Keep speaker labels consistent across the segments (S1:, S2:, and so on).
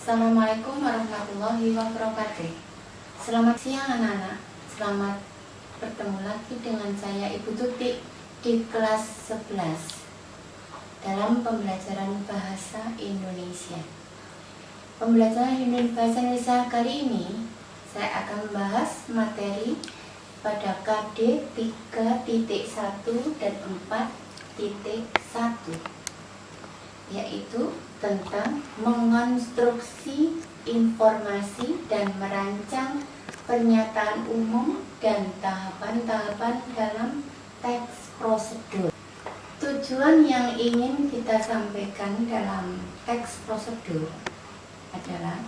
S1: Assalamualaikum warahmatullahi wabarakatuh. Selamat siang anak-anak. Selamat bertemu lagi dengan saya Ibu Tuti di kelas 11 dalam pembelajaran bahasa Indonesia. Pembelajaran bahasa Indonesia kali ini saya akan membahas materi pada KD 3.1 dan 4.1, yaitu tentang mengonstruksi informasi dan merancang pernyataan umum dan tahapan-tahapan dalam teks prosedur. Tujuan yang ingin kita sampaikan dalam teks prosedur adalah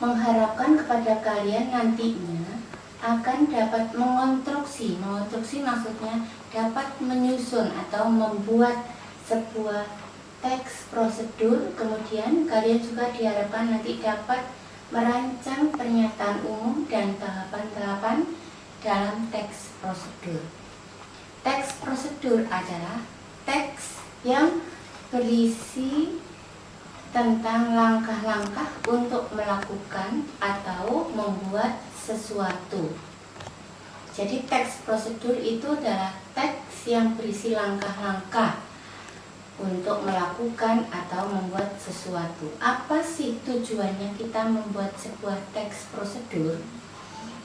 S1: mengharapkan kepada kalian nantinya akan dapat mengonstruksi maksudnya dapat menyusun atau membuat sebuah teks prosedur. Kemudian kalian juga diharapkan nanti dapat merancang pernyataan umum dan tahapan-tahapan dalam teks prosedur. Teks prosedur adalah teks yang berisi tentang langkah-langkah untuk melakukan atau membuat sesuatu. Jadi teks prosedur itu adalah teks yang berisi langkah-langkah untuk melakukan atau membuat sesuatu. Apa sih tujuannya kita membuat sebuah teks prosedur?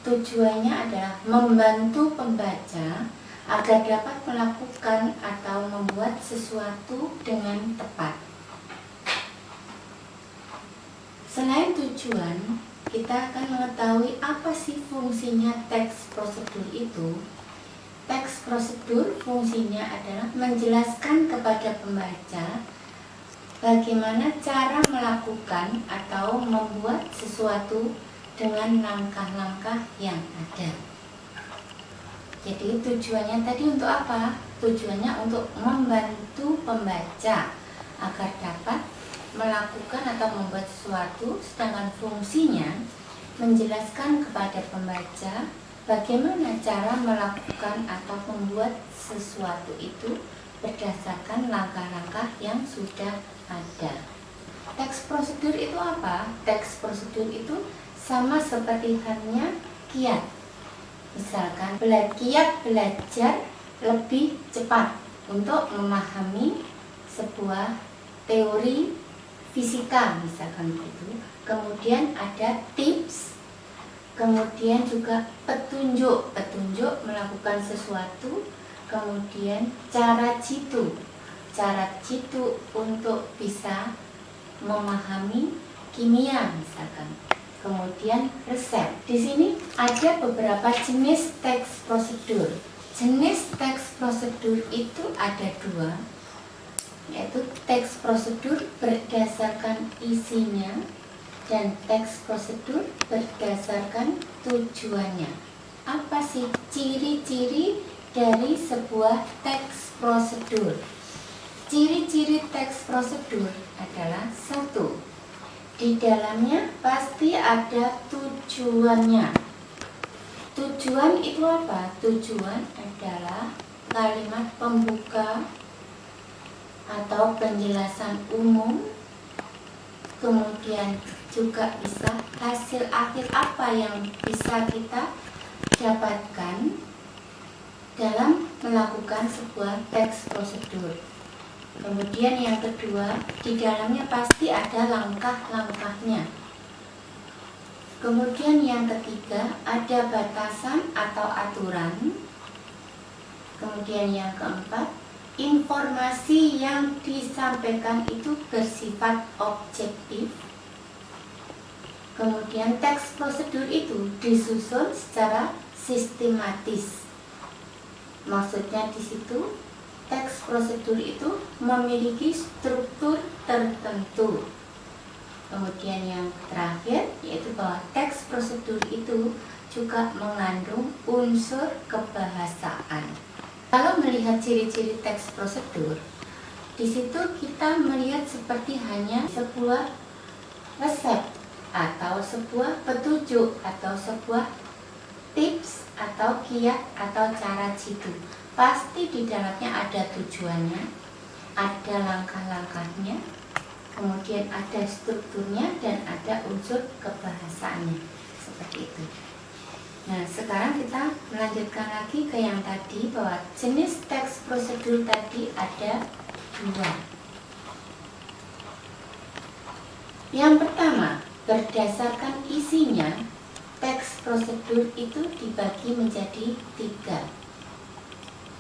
S1: Tujuannya adalah membantu pembaca agar dapat melakukan atau membuat sesuatu dengan tepat. Selain tujuan, kita akan mengetahui apa sih fungsinya teks prosedur itu. Teks prosedur fungsinya adalah menjelaskan kepada pembaca bagaimana cara melakukan atau membuat sesuatu dengan langkah-langkah yang ada. Jadi tujuannya tadi untuk apa? Tujuannya untuk membantu pembaca agar dapat melakukan atau membuat sesuatu, sedangkan fungsinya menjelaskan kepada pembaca bagaimana cara melakukan atau membuat sesuatu itu berdasarkan langkah-langkah yang sudah ada. Teks prosedur itu apa? Teks prosedur itu sama seperti halnya kiat. Misalkan kiat belajar lebih cepat untuk memahami sebuah teori fisika, misalkan begitu. Kemudian ada tips, kemudian juga petunjuk melakukan sesuatu, kemudian cara jitu untuk bisa memahami kimia, misalkan. Kemudian resep. Di sini ada beberapa jenis teks prosedur. Jenis teks prosedur itu ada dua, yaitu teks prosedur berdasarkan isinya dan teks prosedur berdasarkan tujuannya. Apa sih ciri-ciri dari sebuah teks prosedur? Ciri-ciri teks prosedur adalah satu, di dalamnya pasti ada tujuannya. Tujuan itu apa? Tujuan adalah kalimat pembuka atau penjelasan umum, kemudian juga bisa hasil akhir apa yang bisa kita dapatkan dalam melakukan sebuah teks prosedur. Kemudian yang kedua, di dalamnya pasti ada langkah-langkahnya. Kemudian yang ketiga, ada batasan atau aturan. Kemudian yang keempat, informasi yang disampaikan itu bersifat objektif. Kemudian teks prosedur itu disusun secara sistematis. Maksudnya di situ teks prosedur itu memiliki struktur tertentu. Kemudian yang terakhir yaitu bahwa teks prosedur itu juga mengandung unsur kebahasaan. Kalau melihat ciri-ciri teks prosedur, di situ kita melihat seperti hanya sebuah resep atau sebuah petunjuk atau sebuah tips atau kiat atau cara jitu. Pasti di dalamnya ada tujuannya, ada langkah-langkahnya, kemudian ada strukturnya dan ada unsur kebahasaannya, seperti itu. Nah, sekarang kita melanjutkan lagi ke yang tadi, bahwa jenis teks prosedur tadi ada 2. Yang pertama, berdasarkan isinya, teks prosedur itu dibagi menjadi 3,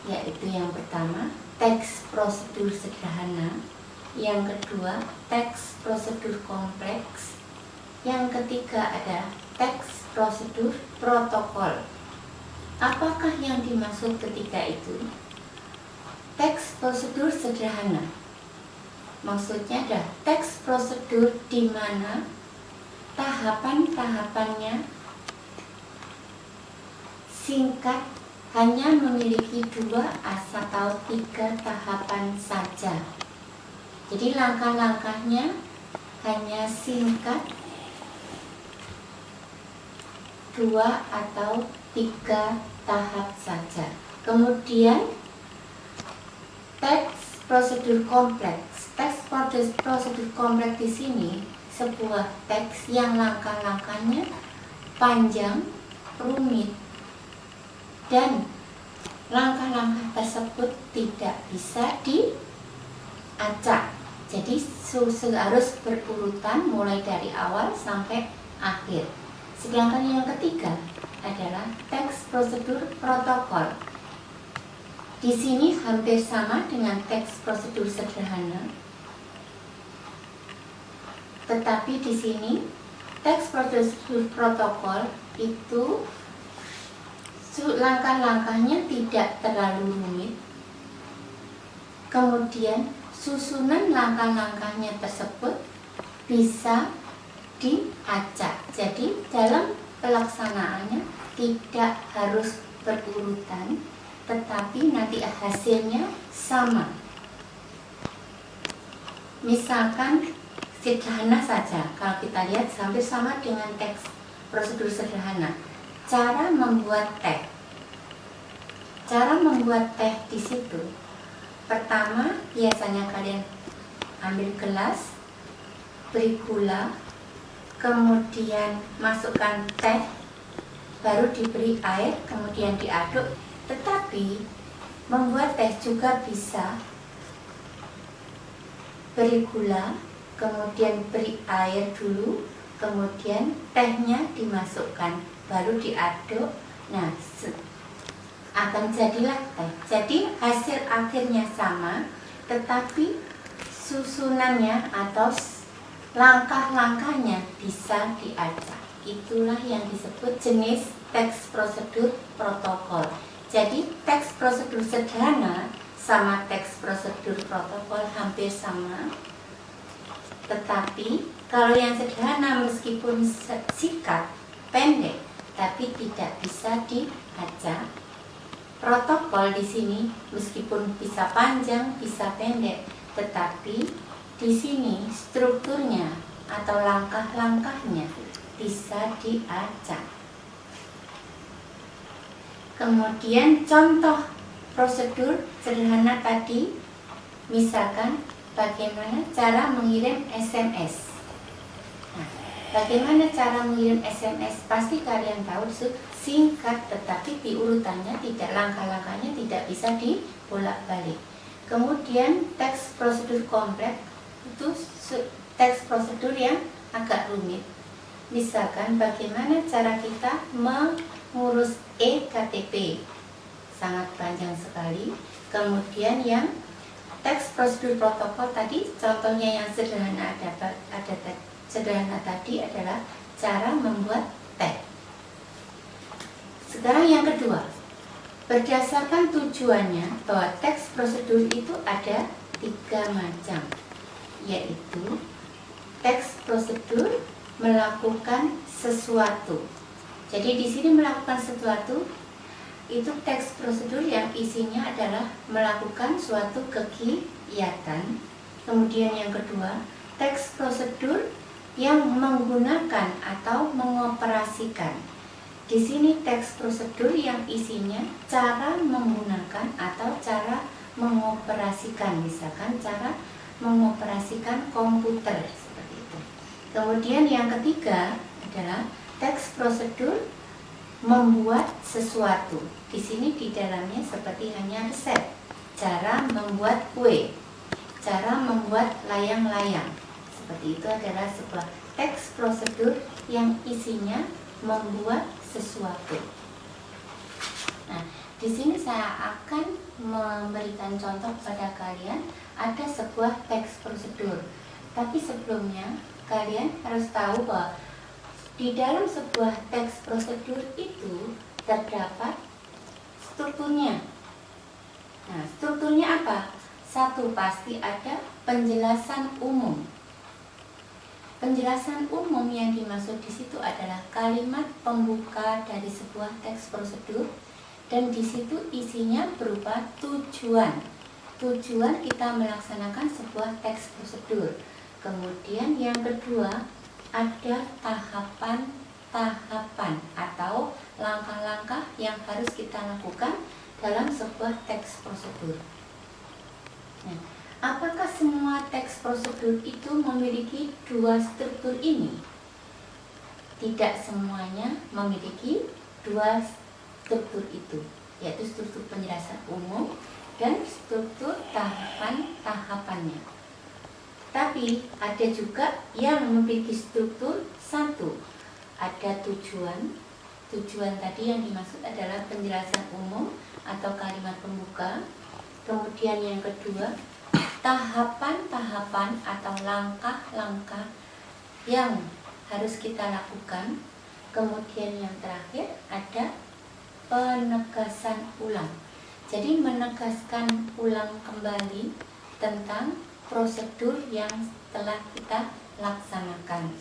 S1: yaitu yang pertama, teks prosedur sederhana, yang kedua, teks prosedur kompleks, yang ketiga ada teks prosedur protokol. Apakah yang dimaksud ketiga itu? Teks prosedur sederhana maksudnya ada teks prosedur di mana tahapan-tahapannya singkat, hanya memiliki 2 atau 3 tahapan saja. Jadi langkah-langkahnya hanya singkat, 2 atau 3 tahap saja. Kemudian teks prosedur kompleks. Teks prosedur kompleks di sini sebuah teks yang langkah-langkahnya panjang, rumit, dan langkah-langkah tersebut tidak bisa diacak. Jadi harus berurutan mulai dari awal sampai akhir. Sedangkan yang ketiga adalah teks prosedur protokol. Di sini hampir sama dengan teks prosedur sederhana, tetapi di sini teks prosedur protokol itu langkah-langkahnya tidak terlalu rumit. Kemudian susunan langkah-langkahnya tersebut bisa diacak. Jadi dalam pelaksanaannya tidak harus berurutan, tetapi nanti hasilnya sama. Misalkan sederhana saja, kalau kita lihat hampir sama dengan teks prosedur sederhana. Cara membuat teh. Cara membuat teh di situ. Pertama, biasanya kalian ambil gelas, beri gula, kemudian masukkan teh, baru diberi air, kemudian diaduk. Tetapi membuat teh juga bisa beri gula, kemudian beri air dulu, kemudian tehnya dimasukkan, baru diaduk. Nah, akan jadilah teh. Jadi hasil akhirnya sama, tetapi susunannya atau langkah-langkahnya bisa diacak. Itulah yang disebut jenis teks prosedur protokol. Jadi teks prosedur sederhana sama teks prosedur protokol hampir sama. Tetapi kalau yang sederhana meskipun singkat, pendek, tapi tidak bisa diacak. Protokol di sini meskipun bisa panjang, bisa pendek, tetapi di sini strukturnya atau langkah-langkahnya bisa diacak. Kemudian contoh prosedur sederhana tadi, misalkan bagaimana cara mengirim SMS. Nah, bagaimana cara mengirim SMS? Pasti kalian tahu, singkat, tetapi di urutannya tidak, langkah-langkahnya tidak bisa dibolak-balik. Kemudian teks prosedur kompleks itu teks prosedur yang agak rumit. Misalkan bagaimana cara kita mengurus eKTP, sangat panjang sekali. Kemudian yang teks prosedur protokol tadi, contohnya yang sederhana sederhana tadi adalah cara membuat teh. Sekarang yang kedua, berdasarkan tujuannya, bahwa teks prosedur itu ada 3 macam, yaitu teks prosedur melakukan sesuatu. Jadi di sini melakukan sesuatu itu teks prosedur yang isinya adalah melakukan suatu kegiatan. Kemudian yang kedua, teks prosedur yang menggunakan atau mengoperasikan. Di sini teks prosedur yang isinya cara menggunakan atau cara mengoperasikan, misalkan cara mengoperasikan komputer seperti itu. Kemudian yang ketiga adalah teks prosedur membuat sesuatu. Di sini di dalamnya seperti hanya resep, cara membuat kue, cara membuat layang-layang. Seperti itu adalah sebuah teks prosedur yang isinya membuat sesuatu. Nah, di sini saya akan memberikan contoh kepada kalian. Ada sebuah teks prosedur. Tapi sebelumnya kalian harus tahu bahwa di dalam sebuah teks prosedur itu terdapat strukturnya. Nah, strukturnya apa? Satu, pasti ada penjelasan umum. Penjelasan umum yang dimaksud di situ adalah kalimat pembuka dari sebuah teks prosedur, dan di situ isinya berupa tujuan. Tujuan kita melaksanakan sebuah teks prosedur. Kemudian yang kedua, ada tahapan-tahapan atau langkah-langkah yang harus kita lakukan dalam sebuah teks prosedur. Nah, apakah semua teks prosedur itu memiliki dua struktur ini? Tidak semuanya memiliki dua struktur itu, yaitu struktur penjelasan umum dan struktur tahapan-tahapannya. Tapi ada juga yang memiliki struktur satu. Ada tujuan. Tujuan tadi yang dimaksud adalah penjelasan umum atau kalimat pembuka. Kemudian yang kedua, tahapan-tahapan atau langkah-langkah yang harus kita lakukan. Kemudian yang terakhir ada penegasan ulang. Jadi menegaskan ulang kembali tentang prosedur yang telah kita laksanakan.